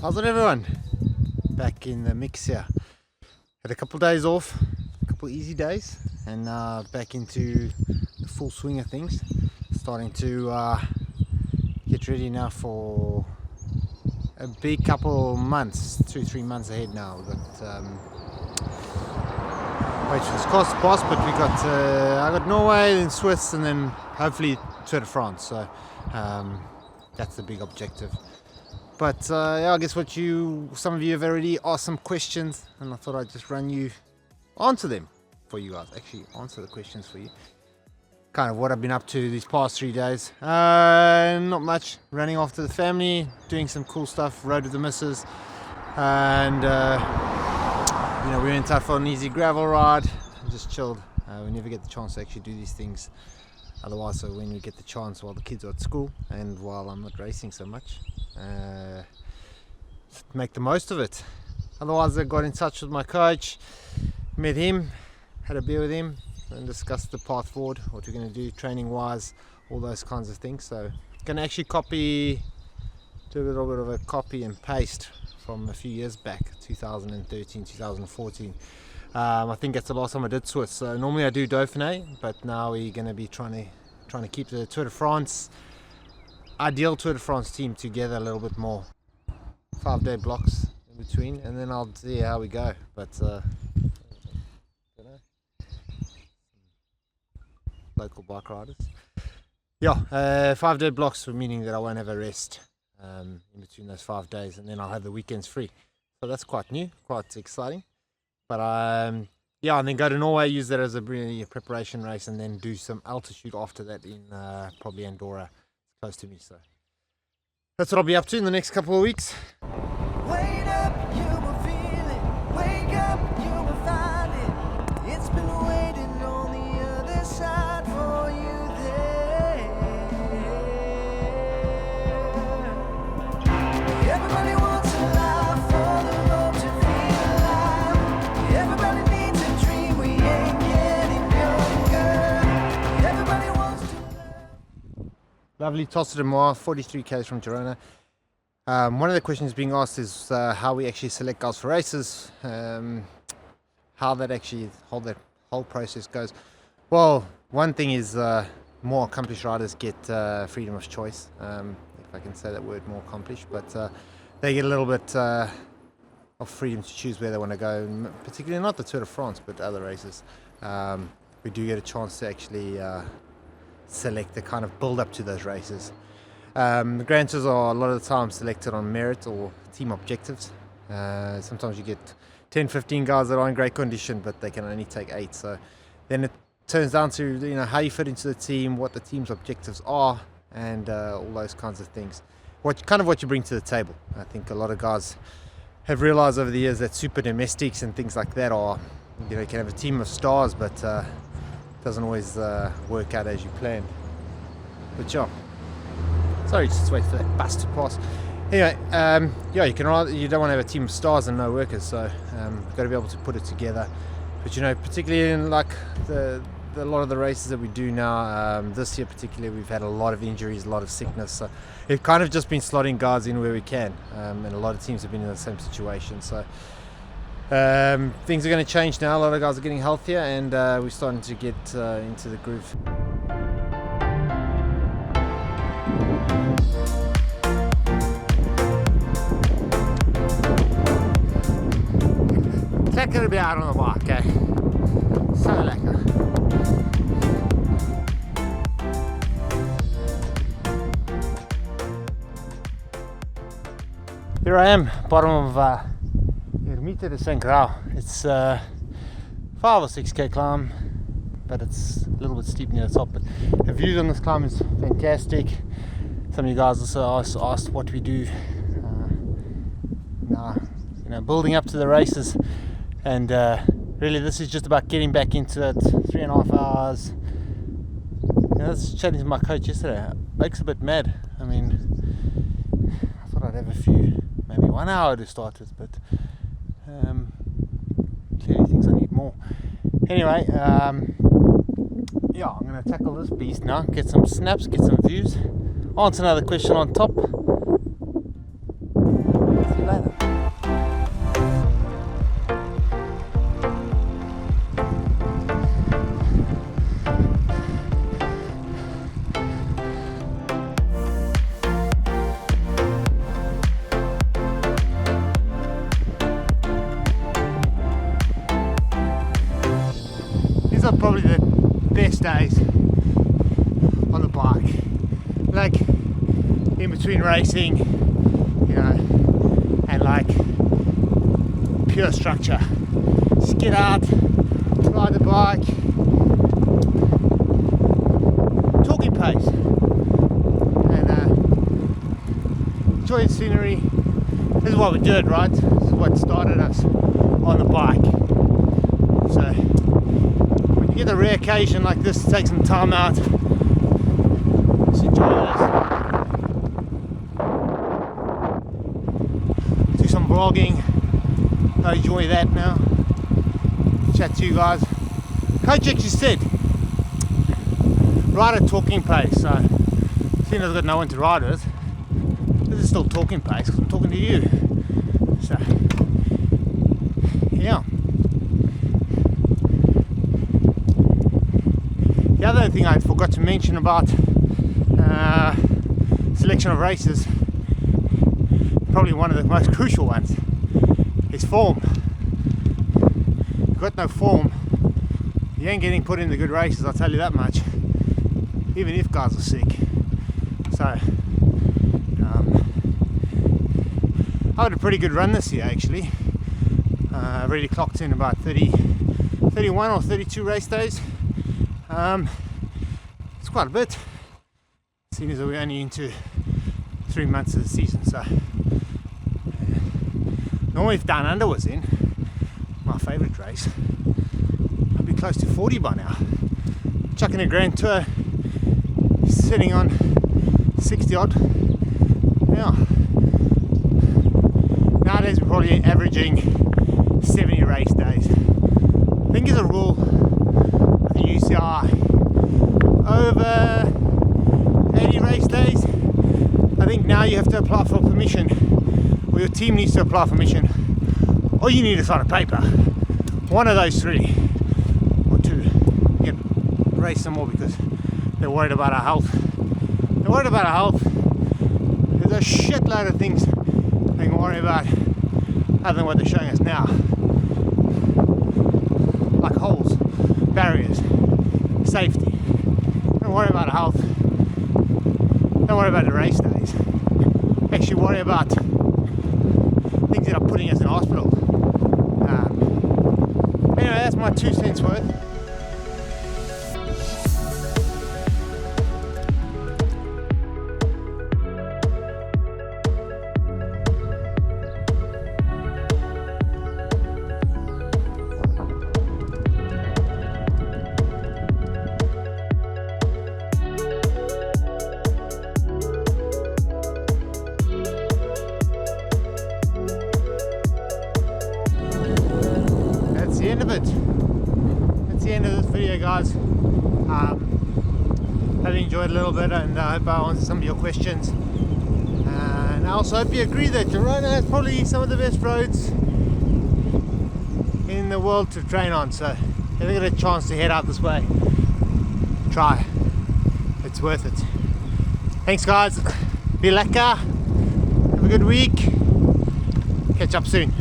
How's it, everyone? Back in the mix here. Had a couple of days off, a couple of easy days, and back into the full swing of things. Starting to get ready now for a big couple of months, 2-3 months ahead now. We've got wait for this course to pass, but we got I got Norway, then Swiss, and then hopefully Tour de France. So that's the big objective. But yeah, I guess some of you have already asked some questions, and I thought I'd just answer them for you guys. Actually, answer the questions for you. Kind of what I've been up to these past 3 days. Not much. Running after the family, doing some cool stuff. Rode with the missus, and we went out for an easy gravel ride. Just chilled. We never get the chance to actually do these things. Otherwise, so when we get the chance while the kids are at school and while I'm not racing so much, make the most of it. Otherwise, I got in touch with my coach, met him, had a beer with him, and discussed the path forward, what we're going to do training wise, all those kinds of things. So can actually do a little bit of a copy and paste from a few years back, 2013, 2014. I think that's the last time I did Swiss. So normally I do Dauphiné, but now we're going to be trying to keep the Tour de France, ideal Tour de France team together a little bit more. 5-day blocks in between, and then I'll see how we go. But local bike riders. Yeah, 5-day blocks, meaning that I won't have a rest in between those 5 days, and then I'll have the weekends free. So that's quite new, quite exciting. But yeah, and then go to Norway, use that as a preparation race, and then do some altitude after that in probably Andorra. It's close to me, so that's what I'll be up to in the next couple of weeks. Wait up, you will feel it. Wake up, you will find it. It's been waiting on the other side for you there. Everybody wants a life for the road to feel alive. Everybody needs a dream, we ain't getting younger. Everybody wants to love. Lovely Tossa de Mar, 43 k's from Girona. One of the questions being asked is how we actually select guys for races, how that whole process goes. Well, one thing is more accomplished riders get freedom of choice, if I can say that word, more accomplished, but they get a little bit of freedom to choose where they want to go, particularly not the Tour de France, but other races. We do get a chance to actually select the kind of build up to those races. The Grand Tours are a lot of the time selected on merit or team objectives. Sometimes you get 10-15 guys that are in great condition, but they can only take 8. So then it turns down to how you fit into the team, what the team's objectives are, and all those kinds of things. What you bring to the table. I think a lot of guys have realised over the years that super domestics and things like that are, you can have a team of stars, but it doesn't always work out as you planned. But yeah. Sorry, just wait for that bus to pass. Anyway, yeah, you don't want to have a team of stars and no workers, so you've got to be able to put it together. But particularly in like a lot of the races that we do now, this year particularly, we've had a lot of injuries, a lot of sickness. So we've kind of just been slotting guys in where we can, and a lot of teams have been in the same situation. So things are going to change now. A lot of guys are getting healthier, and we're starting to get into the groove. Lekker erbij aan de bak, hè. Zo lekker. Here I am, bottom of Impey to St Grau. It's 5 or 6k climb, but it's a little bit steep near the top. But the views on this climb is fantastic. Some of you guys also asked what we do now, building up to the races. And really this is just about getting back into it. 3.5 hours. I was chatting to my coach yesterday. It makes a bit mad. I mean, I thought I'd have a few, maybe 1 hour to start with, but clearly thinks I need more. Anyway, yeah, I'm going to tackle this beast now, get some snaps, get some views, answer another question on top. See you later. days on the bike, like in between racing, you know, and like pure structure. Just get out, ride the bike, talking pace, and enjoy the scenery. This is why we do it, right? This is what started us on the bike. So when you get a rare occasion like this to take some time out, just enjoy this. Do some vlogging. I enjoy that now. Chat to you guys. Coach actually said ride at talking pace, so seeing as I've got no one to ride with, this is still talking pace because I'm talking to you. So yeah. The other thing I forgot to mention about selection of races, probably one of the most crucial ones, is form. If you've got no form, you ain't getting put in the good races, I'll tell you that much, even if guys are sick. So I had a pretty good run this year actually. I really clocked in about 31 or 32 race days. It's quite a bit, seeing as we're only into 3 months of the season. So normally if Down Under was in, my favourite race, I'd be close to 40 by now. Chucking a Grand Tour, sitting on 60 odd. Yeah. Nowadays we're probably averaging 70 race days. I think as a rule of the UCI, over 80 race days, I think now you have to apply for permission, or your team needs to apply for permission, or you need to sign a paper. One of those three, or two. You can race some more because they're worried about our health. They're worried about our health. There's a shitload of things they can worry about other than what they're showing us now. Like holes, barriers, safety. Don't worry about health. Don't worry about the race days. Actually worry about things that are putting us in hospital. Anyway, that's my 2 cents worth. That's the end of it. That's the end of this video, guys. Hope you enjoyed a little bit, and I hope I answered some of your questions. And I also hope you agree that Girona has probably some of the best roads in the world to train on. So if you ever get a chance to head out this way, try. It's worth it. Thanks, guys. Be lekker. Have a good week. Catch up soon.